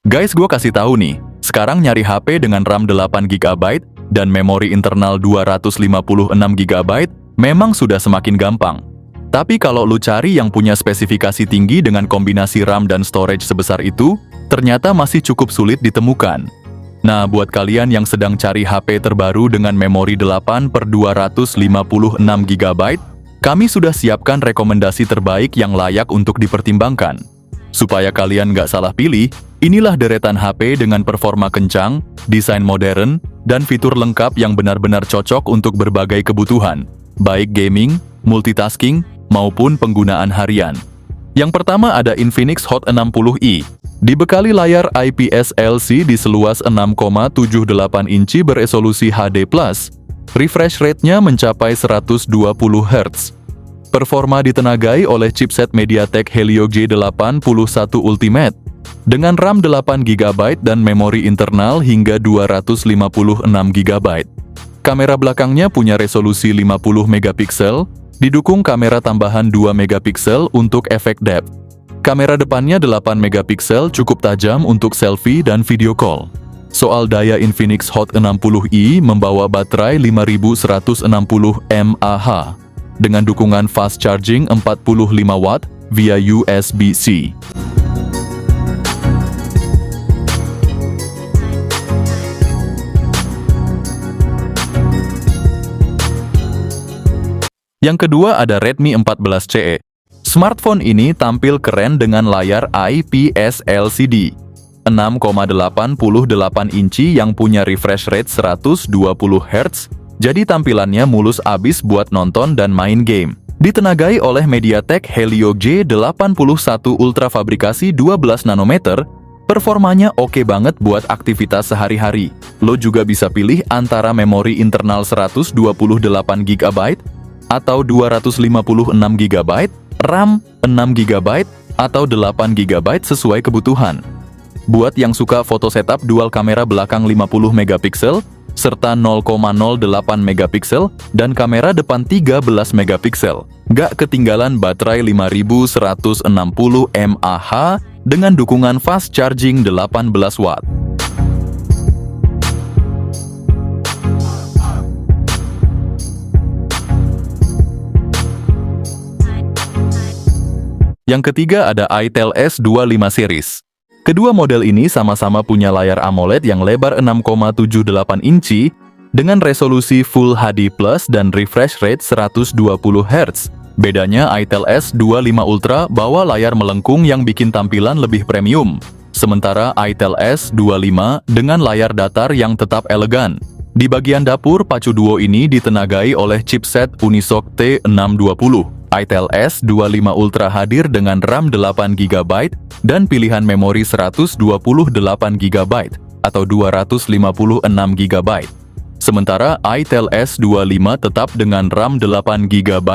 Guys, gue kasih tahu nih, sekarang nyari HP dengan RAM 8 GB dan memori internal 256 GB memang sudah semakin gampang. Tapi kalau lu cari yang punya spesifikasi tinggi dengan kombinasi RAM dan storage sebesar itu, ternyata masih cukup sulit ditemukan. Nah, buat kalian yang sedang cari HP terbaru dengan memori 8/256 GB, kami sudah siapkan rekomendasi terbaik yang layak untuk dipertimbangkan. Supaya kalian nggak salah pilih, inilah deretan HP dengan performa kencang, desain modern, dan fitur lengkap yang benar-benar cocok untuk berbagai kebutuhan, baik gaming, multitasking, maupun penggunaan harian. Yang pertama ada Infinix Hot 60i. Dibekali layar IPS LCD seluas 6,78 inci beresolusi HD+, refresh rate-nya mencapai 120 Hz. Performa ditenagai oleh chipset MediaTek Helio G81 Ultimate dengan RAM 8 GB dan memori internal hingga 256 GB. Kamera belakangnya punya resolusi 50 megapiksel, didukung kamera tambahan 2 megapiksel untuk efek depth. Kamera depannya 8 megapiksel cukup tajam untuk selfie dan video call. Soal daya, Infinix Hot 60i membawa baterai 5160 mAh dengan dukungan fast charging 45 watt via USB-C. Yang kedua ada Redmi 14 CE. Smartphone ini tampil keren dengan layar IPS LCD 6,88 inci yang punya refresh rate 120 Hz, jadi tampilannya mulus abis buat nonton dan main game. Ditenagai oleh MediaTek Helio G81 Ultra fabrikasi 12 nanometer, performanya oke banget buat aktivitas sehari-hari. Lo juga bisa pilih antara memori internal 128 GB atau 256 GB, RAM 6 GB atau 8 GB sesuai kebutuhan. Buat yang suka foto setup, dual kamera belakang 50 megapiksel serta 0,08 megapiksel dan kamera depan 13 megapiksel. Gak ketinggalan baterai 5160 mAh dengan dukungan fast charging 18 watt. Yang ketiga ada Itel S25 series. Kedua model ini sama-sama punya layar AMOLED yang lebar 6,78 inci dengan resolusi Full HD Plus dan refresh rate 120 Hz. Bedanya Itel S25 Ultra bawa layar melengkung yang bikin tampilan lebih premium. Sementara Itel S25 dengan layar datar yang tetap elegan. Di bagian dapur, pacu duo ini ditenagai oleh chipset Unisoc T620. Itel S25 Ultra hadir dengan RAM 8 GB dan pilihan memori 128 GB atau 256 GB. Sementara Itel S25 tetap dengan RAM 8 GB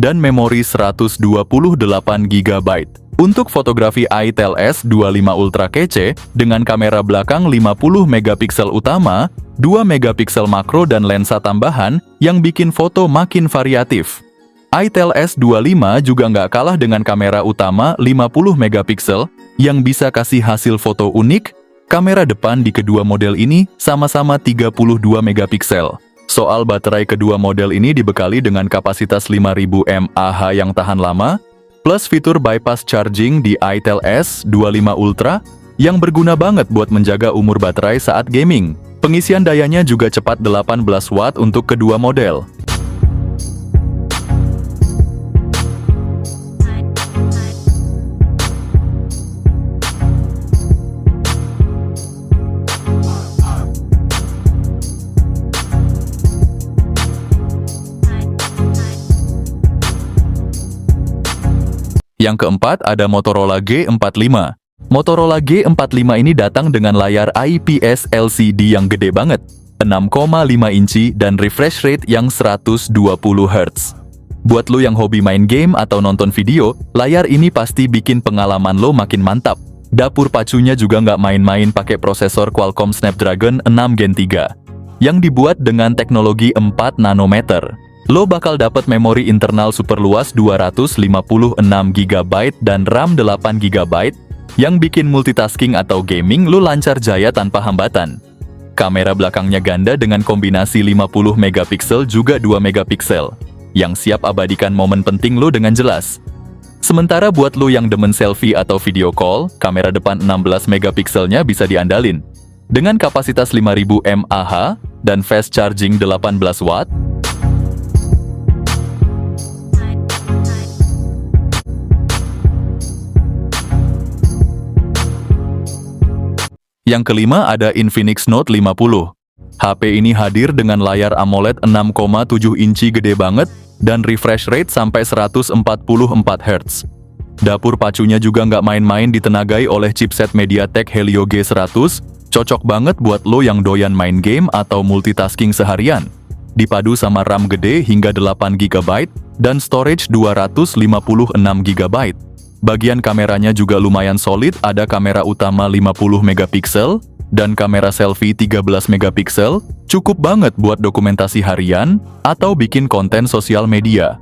dan memori 128 GB. Untuk fotografi, Itel S25 Ultra kece dengan kamera belakang 50 megapiksel utama, 2 megapiksel makro dan lensa tambahan yang bikin foto makin variatif. Itel S25 juga nggak kalah dengan kamera utama 50 megapiksel yang bisa kasih hasil foto unik. Kamera depan di kedua model ini sama-sama 32 megapiksel. Soal baterai, kedua model ini dibekali dengan kapasitas 5000 mAh yang tahan lama, plus fitur bypass charging di Itel S25 Ultra yang berguna banget buat menjaga umur baterai saat gaming. Pengisian dayanya juga cepat 18 watt untuk kedua model. Yang keempat ada Motorola G45. Motorola G45 ini datang dengan layar IPS LCD yang gede banget, 6,5 inci dan refresh rate yang 120 Hz. Buat lo yang hobi main game atau nonton video, layar ini pasti bikin pengalaman lo makin mantap. Dapur pacunya juga nggak main-main, pakai prosesor Qualcomm Snapdragon 6 Gen 3 yang dibuat dengan teknologi 4 nanometer. Lo bakal dapat memori internal super luas 256 GB dan RAM 8 GB yang bikin multitasking atau gaming lu lancar jaya tanpa hambatan. Kamera belakangnya ganda dengan kombinasi 50 megapiksel juga 2 megapiksel, yang siap abadikan momen penting lu dengan jelas. Sementara buat lu yang demen selfie atau video call, kamera depan 16 megapikselnya bisa diandalin. Dengan kapasitas 5000 mAh dan fast charging 18 watt, Yang kelima ada Infinix Note 50. HP ini hadir dengan layar AMOLED 6,7 inci gede banget dan refresh rate sampai 144 Hz. Dapur pacunya juga nggak main-main ditenagai oleh chipset MediaTek Helio G100, cocok banget buat lo yang doyan main game atau multitasking seharian. Dipadu sama RAM gede hingga 8 GB dan storage 256 GB. Bagian kameranya juga lumayan solid, ada kamera utama 50 megapiksel dan kamera selfie 13 megapiksel, cukup banget buat dokumentasi harian atau bikin konten sosial media.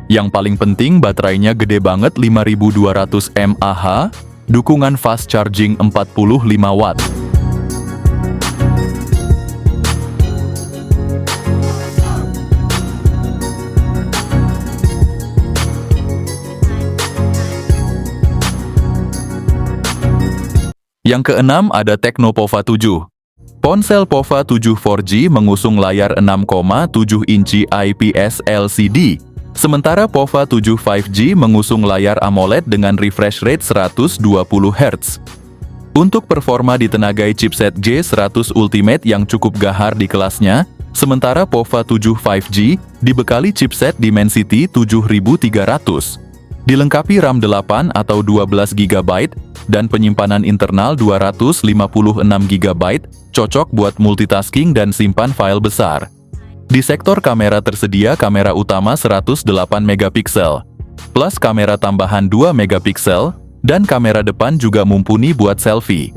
Yang paling penting baterainya gede banget 5200 mAh, dukungan fast charging 45 watt. Yang keenam ada Tecno Pova 7. Ponsel Pova 7 4G mengusung layar 6,7 inci IPS LCD, sementara Pova 7 5G mengusung layar AMOLED dengan refresh rate 120 Hz. Untuk performa ditenagai chipset G100 Ultimate yang cukup gahar di kelasnya, sementara Pova 7 5G dibekali chipset Dimensity 7300. Dilengkapi RAM 8 atau 12 GB dan penyimpanan internal 256 GB, cocok buat multitasking dan simpan file besar. Di sektor kamera tersedia kamera utama 108 megapiksel, plus kamera tambahan 2 megapiksel, dan kamera depan juga mumpuni buat selfie.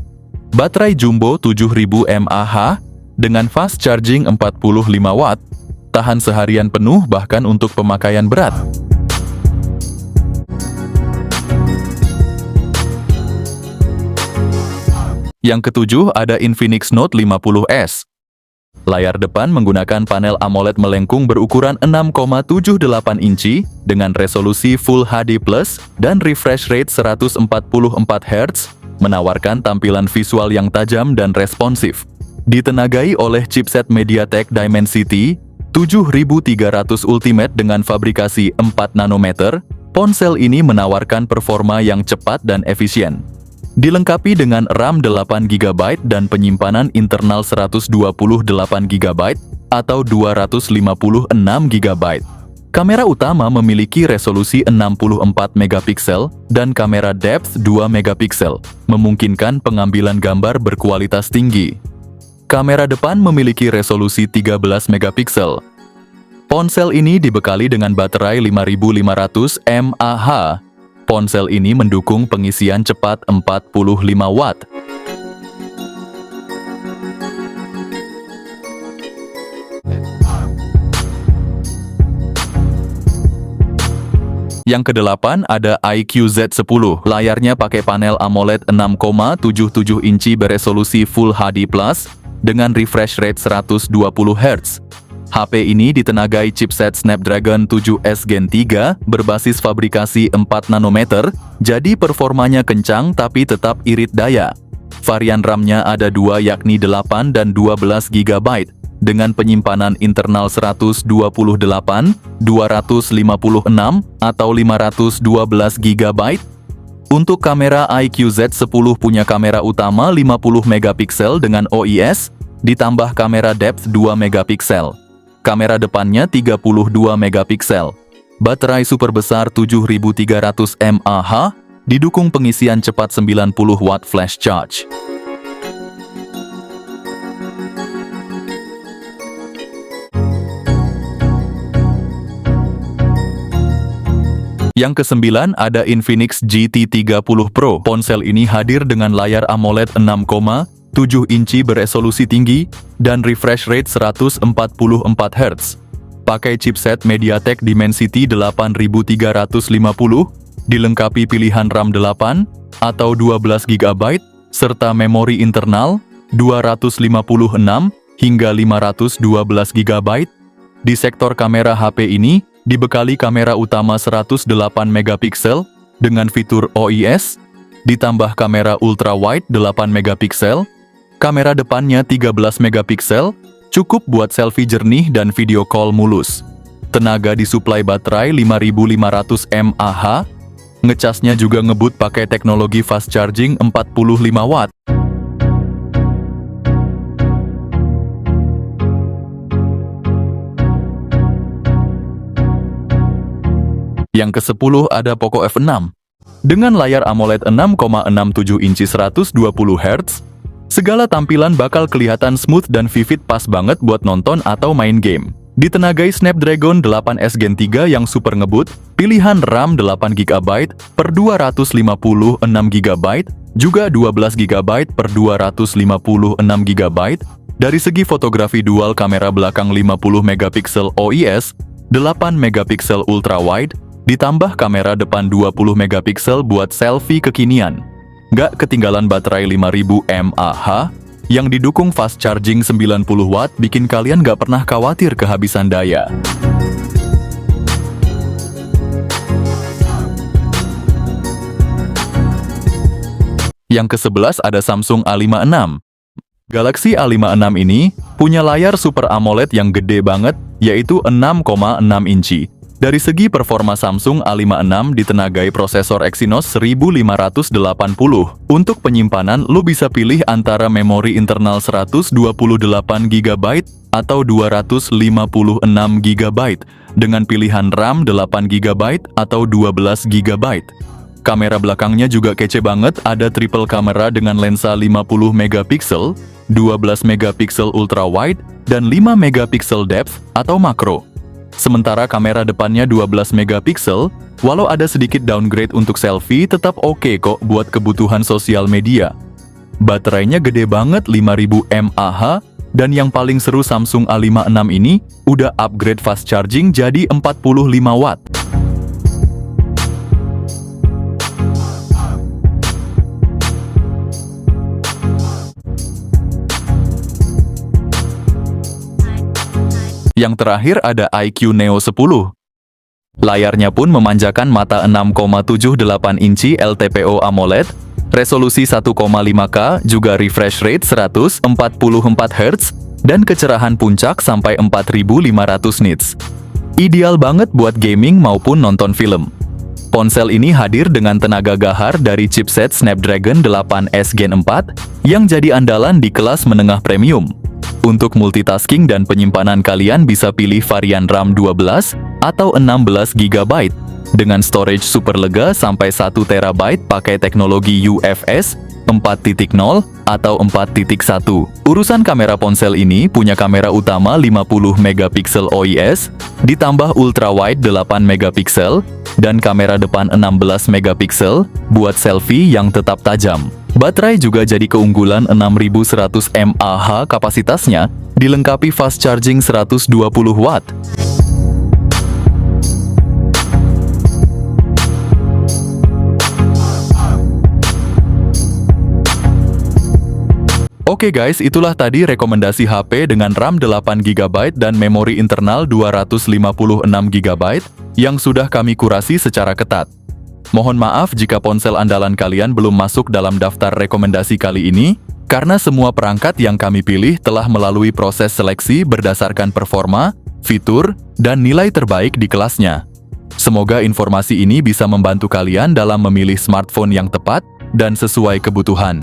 Baterai jumbo 7000 mAh dengan fast charging 45 watt, tahan seharian penuh bahkan untuk pemakaian berat. Yang ketujuh ada Infinix Note 50S. Layar depan menggunakan panel AMOLED melengkung berukuran 6,78 inci dengan resolusi Full HD+ dan refresh rate 144 Hz, menawarkan tampilan visual yang tajam dan responsif. Ditenagai oleh chipset MediaTek Dimensity 7300 Ultimate dengan fabrikasi 4 nanometer, ponsel ini menawarkan performa yang cepat dan efisien. Dilengkapi dengan RAM 8 GB dan penyimpanan internal 128 GB atau 256 GB. Kamera utama memiliki resolusi 64 megapiksel dan kamera depth 2 megapiksel, memungkinkan pengambilan gambar berkualitas tinggi. Kamera depan memiliki resolusi 13 megapiksel. Ponsel ini dibekali dengan baterai 5500 mAh. Ponsel ini mendukung pengisian cepat 45 watt. Yang kedelapan ada iQOO Z10. Layarnya pakai panel AMOLED 6,77 inci beresolusi Full HD+ dengan refresh rate 120 Hz. HP ini ditenagai chipset Snapdragon 7S Gen 3 berbasis fabrikasi 4 nanometer, jadi performanya kencang tapi tetap irit daya. Varian RAM-nya ada dua yakni 8 dan 12 GB, dengan penyimpanan internal 128, 256, atau 512 GB. Untuk kamera iQOO Z10 punya kamera utama 50 megapiksel dengan OIS, ditambah kamera depth 2 megapiksel. Kamera depannya 32 megapiksel. Baterai super besar 7300 mAh, didukung pengisian cepat 90 watt flash charge. Yang kesembilan ada Infinix GT 30 Pro. Ponsel ini hadir dengan layar AMOLED 6,7 inci beresolusi tinggi dan refresh rate 144 Hz. Pakai chipset MediaTek Dimensity 8350, dilengkapi pilihan RAM 8 atau 12 GB, serta memori internal 256 hingga 512 GB. Di sektor kamera HP ini dibekali kamera utama 108 megapiksel dengan fitur OIS, ditambah kamera ultrawide 8 megapiksel, kamera depannya 13 megapiksel, cukup buat selfie jernih dan video call mulus. Tenaga disuplai baterai 5500 mAh, ngecasnya juga ngebut pakai teknologi fast charging 45 watt. Yang ke-10 ada Poco F6. Dengan layar AMOLED 6,67 inci 120 Hz, segala tampilan bakal kelihatan smooth dan vivid, pas banget buat nonton atau main game. Ditenagai Snapdragon 8S Gen 3 yang super ngebut, pilihan RAM 8GB per 256 GB, juga 12GB per 256 GB. Dari segi fotografi dual kamera belakang 50 megapiksel OIS, 8 megapiksel ultrawide, ditambah kamera depan 20 megapiksel buat selfie kekinian. Nggak ketinggalan baterai 5000 mAh, yang didukung fast charging 90 watt, bikin kalian nggak pernah khawatir kehabisan daya. Yang ke-11 ada Samsung A56. Galaxy A56 ini punya layar Super AMOLED yang gede banget, yaitu 6,6 inci. Dari segi performa, Samsung A56 ditenagai prosesor Exynos 1580. Untuk penyimpanan, lo bisa pilih antara memori internal 128GB atau 256GB dengan pilihan RAM 8GB atau 12GB. Kamera belakangnya juga kece banget, ada triple kamera dengan lensa 50 megapiksel, 12 megapiksel ultrawide, dan 5 megapiksel depth atau makro. Sementara kamera depannya 12 megapiksel, walau ada sedikit downgrade untuk selfie, tetap oke kok buat kebutuhan sosial media. Baterainya gede banget 5000 mAh, dan yang paling seru, Samsung A56 ini udah upgrade fast charging jadi 45 watt. Yang terakhir ada iQOO Neo 10. Layarnya pun memanjakan mata, 6,78 inci LTPO AMOLED, resolusi 1,5K, juga refresh rate 144 Hz, dan kecerahan puncak sampai 4500 nits. Ideal banget buat gaming maupun nonton film. Ponsel ini hadir dengan tenaga gahar dari chipset Snapdragon 8S Gen 4 yang jadi andalan di kelas menengah premium. Untuk multitasking dan penyimpanan, kalian bisa pilih varian RAM 12 atau 16GB dengan storage super lega sampai 1 TB pakai teknologi UFS 4.0 atau 4.1. Urusan kamera, ponsel ini punya kamera utama 50 megapiksel OIS, ditambah ultrawide 8 megapiksel, dan kamera depan 16 megapiksel buat selfie yang tetap tajam. Baterai juga jadi keunggulan, 6100 mAh kapasitasnya, dilengkapi fast charging 120 watt. Oke guys, itulah tadi rekomendasi HP dengan RAM 8GB dan memori internal 256GB yang sudah kami kurasi secara ketat. Mohon maaf jika ponsel andalan kalian belum masuk dalam daftar rekomendasi kali ini, karena semua perangkat yang kami pilih telah melalui proses seleksi berdasarkan performa, fitur, dan nilai terbaik di kelasnya. Semoga informasi ini bisa membantu kalian dalam memilih smartphone yang tepat dan sesuai kebutuhan.